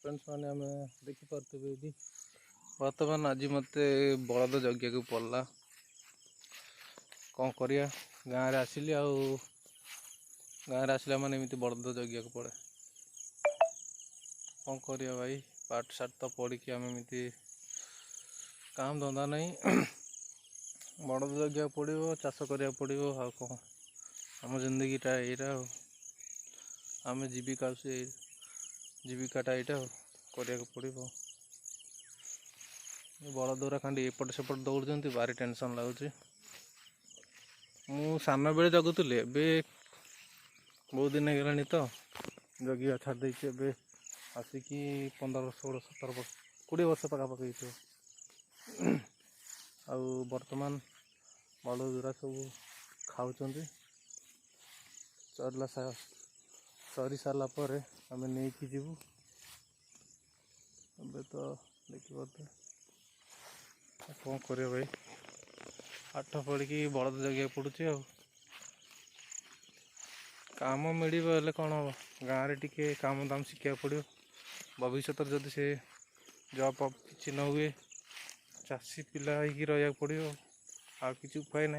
friends मैंने आम देखिपे ये बर्तमान आज मत बलद जगिया को पड़ला कौन करिया गाँव रे आसिली गाँव रे आसला माने एमती बलद जगिया को पड़े कौन करिया भाई पाठ साठ तो पढ़ी आम एमती काम धंदा नहीं बलद जगिया पड़ो चाष करा पड़ो आ कौन आम जिंदगीटा यहीटा आम जीविका से जीविकाटा यहाँ करा पड़ो बड़ द्वारा खाली एपट सेपट दौड़ भारी टेंशन लगुच मु सान बेले जगुली ए बहुत दिन होगा तो जगिया छाड़ी आसिकी 15 16 17 वर्ष 20 वर्ष पखापाखि बर्तमान बड़ दूरा सब खाऊँ चरला सरी सारापर आम नहीं जीवु ए तो देखिए कौन कर भाई पाठ पढ़ी बलद जगिया पड़ुची काम मिले कौन हम गाँव में टी काम दाम शिखा पड़ो भविष्य जदि से जॉब कि न हुए चाषी पिला रहा पड़ो आ कि उपाय ना